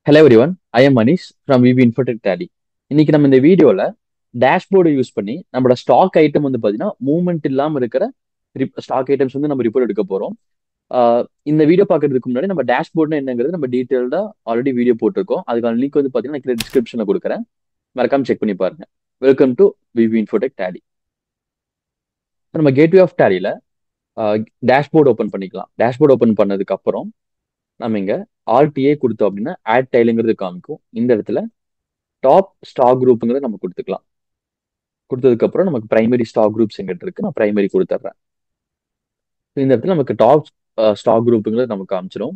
Hello everyone, I am Manish from VB Infotech Tally. இன்னைக்கு நம்ம இந்த வீடியோல டேஷ்போர்டு யூஸ் பண்ணி நம்மளோட ஸ்டாக் ஐட்டம் வந்து பார்த்தீங்கன்னா மூவ்மெண்ட் இல்லாமல் இருக்கிற ஸ்டாக் ஐட்டம்ஸ் வந்து நம்ம ரிப்போர்ட் எடுக்க போறோம். இந்த வீடியோ பார்க்கறதுக்கு முன்னாடி நம்ம டேஷ்போர்ட்னா என்னங்கிறது நம்ம டீட்டெயில்டா ஆல்ரெடி வீடியோ போட்டிருக்கோம். அதுக்கான லிங்க் வந்து பார்த்தீங்கன்னா கீழே டிஸ்கிரிப்ஷனில் கொடுக்குறேன். மறக்காம செக் பண்ணி பாருங்க. Welcome to VV Infotech Tally. நம்ம கேட்வே ஆஃப் டேலியில டேஷ்போர்டு ஓப்பன் பண்ணிக்கலாம். டேஷ்போர்டு ஓப்பன் பண்ணதுக்கு அப்புறம் நம்ம இங்க ஆர்டிஏ கொடுத்தோம் அப்படின்னா ஆட் டைலுங்கிறது காமிக்கும். இந்த இடத்துல டாப் ஸ்டாக் குரூப்புங்கிறத நம்ம கொடுத்துக்கலாம். கொடுத்ததுக்கு அப்புறம் நமக்கு பிரைமரி ஸ்டாக் குரூப்ஸ் எங்கிட்ட இருக்கு, நான் பிரைமரி கொடுத்துட்றேன். இந்த இடத்துல நமக்கு டாப் ஸ்டாக் குரூப்புங்கிறது நமக்கு காமிச்சிடும்.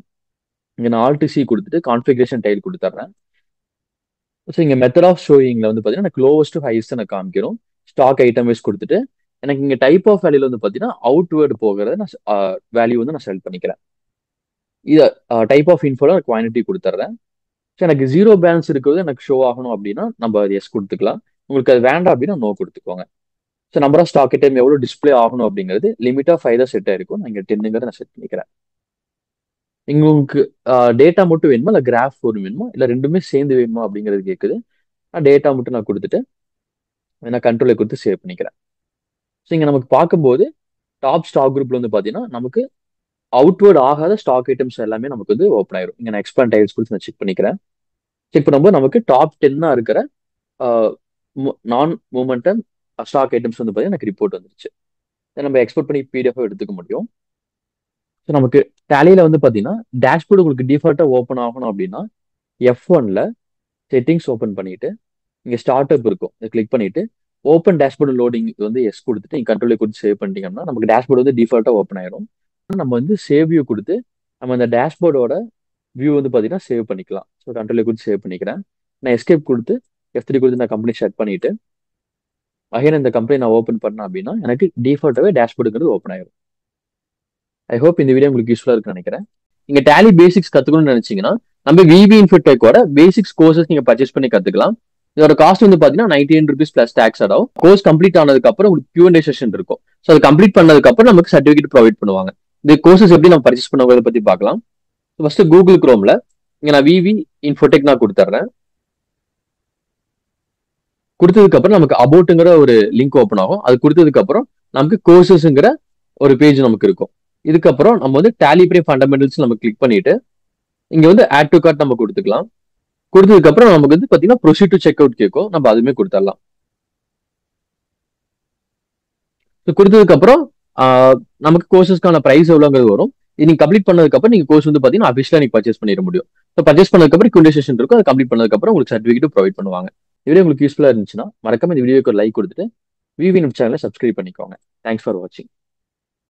இங்க நான் ஆல்ட் சி கொடுத்துட்டு கான்ஃபிகரேஷன் டைல் கொடுத்துட்றேன். ஸோ இங்க மெத்தட் ஆஃப் ஷோயிங்ல வந்து பார்த்தீங்கன்னா எனக்கு லோவஸ்ட் டு ஹையஸ்ட் எனக்கு காமிக்கிறோம். ஸ்டாக் ஐட்டம் வைஸ் கொடுத்துட்டு எனக்கு இங்க டைப் ஆஃப் வேல்யூல வந்து பார்த்தீங்கன்னா அவுட்வேர்டு போகிறத நான் வேல்யூ வந்து நான் செலக்ட் பண்ணிக்கிறேன். இதை டைப் ஆஃப் இன்ஃபோல குவான்டிட்டி கொடுத்துட்றேன். ஸோ எனக்கு ஜீரோ பேலன்ஸ் இருக்கிறது எனக்கு ஷோ ஆகணும் அப்படின்னா நம்ம அது எஸ் கொடுத்துக்கலாம். உங்களுக்கு அது வேண்டாம் அப்படின்னா நோ கொடுத்துக்கோங்க. So number of stock item எவ்வளோ டிஸ்பிளே ஆகணும் அப்படிங்கிறது லிமிட் ஆஃப் 5 தான் செட் ஆயிருக்கும். நான் இங்கே 10ங்கிறத நான் செட் பண்ணிக்கிறேன். உங்களுக்கு டேட்டா மட்டும் வேணுமா இல்லை கிராஃப் ஒரு வேணுமா இல்லை ரெண்டுமே சேர்ந்து வேணுமா அப்படிங்கிறது கேட்குது. நான் டேட்டா மட்டும் நான் கொடுத்துட்டு நான் கண்ட்ரோலை கொடுத்து சேவ் பண்ணிக்கிறேன். ஸோ இங்கே நமக்கு பார்க்கும்போது டாப் ஸ்டாக் குரூப்ல வந்து பார்த்தீங்கன்னா நமக்கு அவுட்வேர்ட் ஆகாத ஸ்டாக் ஐட்டம்ஸ் எல்லாமே நமக்கு வந்து ஓப்பன் ஆயிரும். இங்கே நான் எக்ஸ்பேண்ட் டைல்ஸ் கொடுத்து நான் செக் பண்ணிக்கிறேன். செக் பண்ணும்போது நமக்கு டாப் 10 இருக்கிற நான் மூமெண்டம் ஸ்டாக் ஐட்டம்ஸ் வந்து பார்த்தீங்கன்னா எனக்கு ரிப்போர்ட் வந்துருச்சு. நம்ம எக்ஸ்போர்ட் பண்ணி பிடிஎஃப் எடுத்துக்க முடியும். ஸோ நமக்கு டேலியில வந்து பார்த்தீங்கன்னா டேஷ்போர்டு உங்களுக்கு டிஃபால்ட்டாக ஓப்பன் ஆகணும் அப்படின்னா F1ல செட்டிங்ஸ் ஓப்பன் பண்ணிட்டு இங்கே ஸ்டார்ட் அப் இருக்கும், இதை கிளிக் பண்ணிட்டு ஓப்பன் டேஷ்போர்டு லோடிங் வந்து எஸ் கொடுத்துட்டு நீங்கள் கண்ட்ரோலை கொடுத்து சேவ் பண்ணிட்டீங்கன்னா நமக்கு டேஷ்போர்டு வந்து டிஃபால்ட்டாக ஓப்பன் ஆயிரும். நம்ம வந்து சேவ் வியூ கொடுத்து நம்ம அந்த டேஷ்போர்டோட வியூ வந்து பார்த்தீங்கன்னா சேவ் பண்ணிக்கலாம். ஸோ கண்ட்ரோலை கொடுத்து சேவ் பண்ணிக்கிறேன். நான் எஸ்கேப் கொடுத்து F3 கொடுத்து நான் கம்பெனி ஷட் பண்ணிட்டு அகைன் இந்த கம்பெனி நான் ஓப்பன் பண்ணேன் அப்படின்னா எனக்கு டிஃபால்ட்டாகவே டேஷ்போர்டுங்கிறது ஓப்பன் ஆயிரும். ஐ ஹோப் இந்த வீடியோ உங்களுக்கு யூஸ்ஃபுல்லாக இருக்குன்னு நினைக்கிறேன். நீங்க டேலி பேசிக்ஸ் கத்துக்கணும்னு நினைச்சீங்கன்னா நம்ம விவி இன்ஃபோடெக்கோட பேசிக்ஸ் கோர்சஸ் நீங்க பர்ச்சேஸ் பண்ணி கத்துக்கலாம். இதோட காஸ்ட் வந்து பாத்தீங்கன்னா ₹99 பிளஸ் டாக்ஸ் ஆகும். கோர்ஸ் கம்ப்ளீட் ஆனதுக்கு அப்புறம் உங்களுக்கு Q&A செஷன் இருக்கும். ஸோ அது கம்ப்ளீட் பண்ணதுக்கு அப்புறம் நமக்கு சர்டிஃபிகேட் ப்ரொவைட் பண்ணுவாங்க. இந்த கோர்சஸ் எப்படி நம்ம பர்ச்சேஸ் பண்ணுவாங்க பத்தி பார்க்கலாம். ஃபர்ஸ்ட் கூகுள் குரோம்ல இங்க நான் விவி இன்ஃபோடெக் நான் கொடுத்துட்றேன். கொடுத்ததுக்கு அப்புறம் நமக்கு அபவுட்ங்கிற ஒரு லிங்க் ஓப்பன் ஆகும். அது கொடுத்ததுக்கு அப்புறம் நமக்கு கோர்சஸ்ங்கிற ஒரு பேஜ் நமக்கு இருக்கும். இதுக்கப்புறம் நம்ம வந்து டேலி ப்ரே ஃபண்டமெண்டல்ஸ் நம்ம கிளிக் பண்ணிட்டு இங்க வந்து ஆட் டு கார்ட் நம்ம கொடுத்துக்கலாம். கொடுத்ததுக்கு அப்புறம் நமக்கு வந்து பாத்தீங்கன்னா ப்ரொசீட் டு செக் அவுட் கேட்கும், நம்ம அதுவுமே கொடுத்துடலாம். கொடுத்ததுக்கு அப்புறம் நமக்கு கோர்சஸ்க்கான பிரைஸ் எவ்வளோங்கிறது வரும். இது நீங்க கம்ப்ளீட் பண்ணதுக்கு அப்புறம் நீங்க கோர்ஸ் வந்து பாத்தீங்கன்னா அபிஷியலா நீங்க பர்ச்சேஸ் பண்ணிட முடியும். ஸோ பர்ச்சேஸ் பண்ணதுக்கு அப்புறம் Q&A செஷன் இருக்கும். அது கம்ப்ளீட் பண்ணதுக்கு அப்புறம் உங்களுக்கு சர்டிஃபிகேட் ப்ரொவைட் பண்ணுவாங்க. இந்த வீடியோ உங்களுக்கு யூஸ்ஃபுல்லா இருந்துச்சுன்னா மறக்காம இந்த வீடியோக்கு ஒரு லைக் கொடுத்துட்டு விவி சேனலை சப்ஸ்கிரைப் பண்ணிக்கோங்க. தேங்க்ஸ் ஃபார் வாட்சிங்.